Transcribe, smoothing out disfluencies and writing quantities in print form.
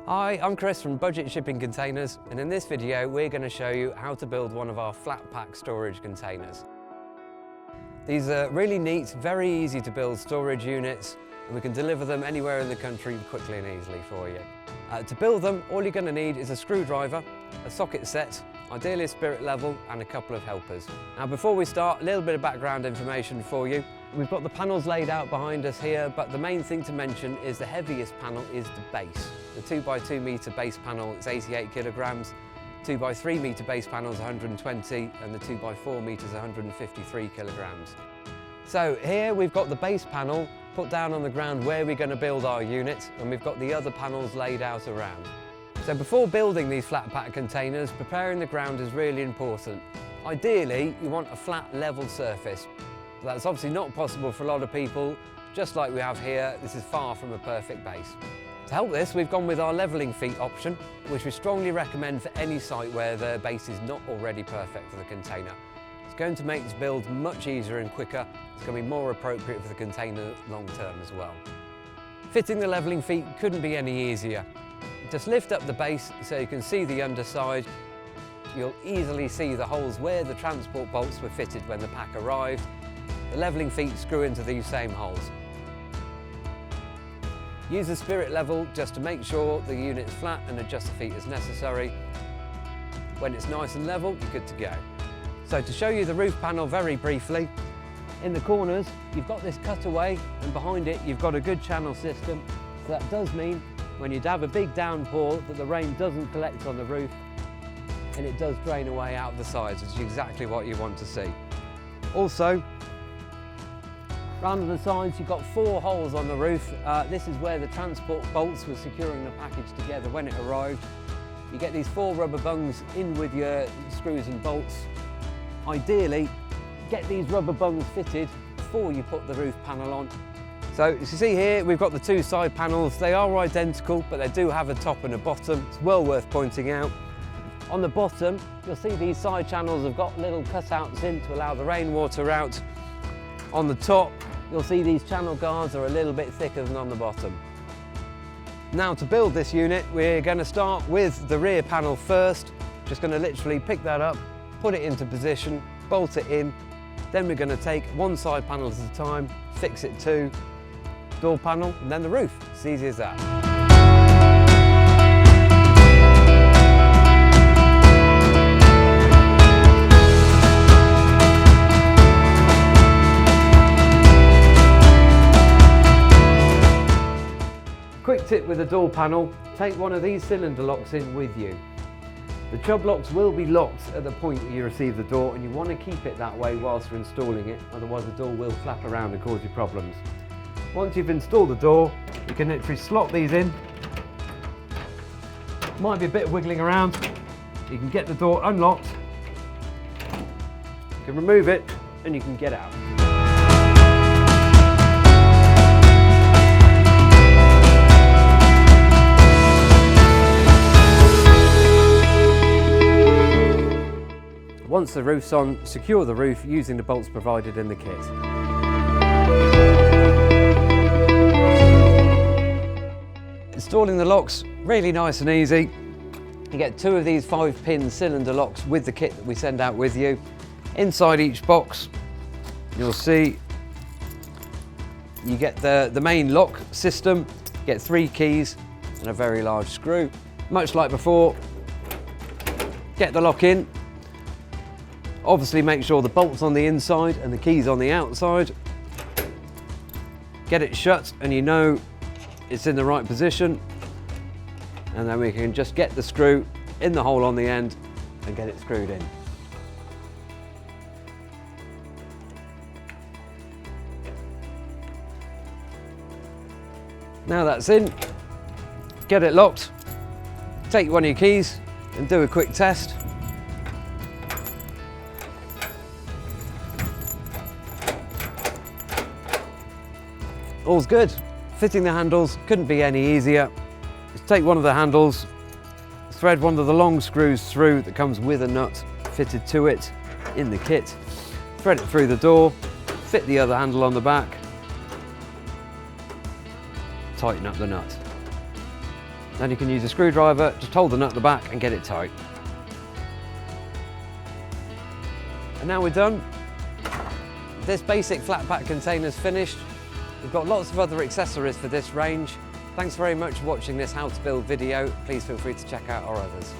Hi, I'm Chris from Budget Shipping Containers, and in this video we're going to show you how to build one of our Flatpack storage containers. These are really neat, very easy to build storage units, and we can deliver them anywhere in the country quickly and easily for you. To build them, all you're going to need is a screwdriver, a socket set, ideally a spirit level, and a couple of helpers. Now before we start, a little bit of background information for you. We've got the panels laid out behind us here, but the main thing to mention is the heaviest panel is the base. The 2x2 metre base panel is 88 kilograms, 2x3 metre base panel is 120, and the 2x4 metre is 153 kilograms. So here we've got the base panel put down on the ground where we're going to build our unit, and we've got the other panels laid out around. So before building these Flatpack containers, preparing the ground is really important. Ideally, you want a flat, level surface. That's obviously not possible for a lot of people. Just like we have here, this is far from a perfect base. To help this, we've gone with our levelling feet option, which we strongly recommend for any site where the base is not already perfect for the container. It's going to make this build much easier and quicker. It's going to be more appropriate for the container long term as well. Fitting the levelling feet couldn't be any easier. Just lift up the base so you can see the underside. You'll easily see the holes where the transport bolts were fitted when the pack arrived. The levelling feet screw into these same holes. Use the spirit level just to make sure the unit is flat and adjust the feet as necessary. When it's nice and level, you're good to go. So to show you the roof panel very briefly, in the corners you've got this cutaway, and behind it you've got a good channel system. So that does mean when you have a big downpour that the rain doesn't collect on the roof and it does drain away out the sides, which is exactly what you want to see. Also, round the sides you've got 4 holes on the roof. This is where the transport bolts were securing the package together when it arrived. You get these 4 rubber bungs in with your screws and bolts. Ideally, get these rubber bungs fitted before you put the roof panel on. So as you see here, we've got the 2 side panels. They are identical, but they do have a top and a bottom. It's well worth pointing out. On the bottom, you'll see these side channels have got little cutouts in to allow the rainwater out. On the top, you'll see these channel guards are a little bit thicker than on the bottom. Now to build this unit, we're going to start with the rear panel first. Just going to literally pick that up, put it into position, bolt it in. Then we're going to take one side panel at a time, fix it to door panel, and then the roof. It's easy as that. Quick tip with the door panel, take one of these cylinder locks in with you. The chub locks will be locked at the point that you receive the door, and you want to keep it that way whilst you're installing it, otherwise the door will flap around and cause you problems. Once you've installed the door, you can literally slot these in. Might be a bit of wiggling around. You can get the door unlocked, you can remove it, and you can get out. Once the roof's on, secure the roof using the bolts provided in the kit. Installing the locks, really nice and easy. You get 2 of these 5-pin cylinder locks with the kit that we send out with you. Inside each box, you'll see you get the main lock system, you get 3 keys and a very large screw. Much like before, get the lock in. Obviously make sure the bolt's on the inside and the key's on the outside. Get it shut and you know it's in the right position. And then we can just get the screw in the hole on the end and get it screwed in. Now that's in, get it locked. Take one of your keys and do a quick test. All's good. Fitting the handles couldn't be any easier. Just take one of the handles, thread one of the long screws through that comes with a nut fitted to it in the kit, thread it through the door, fit the other handle on the back, tighten up the nut. Then you can use a screwdriver, just hold the nut at the back and get it tight. And now we're done. This basic flat pack container is finished. We've got lots of other accessories for this range. Thanks very much for watching this how to build video. Please feel free to check out our others.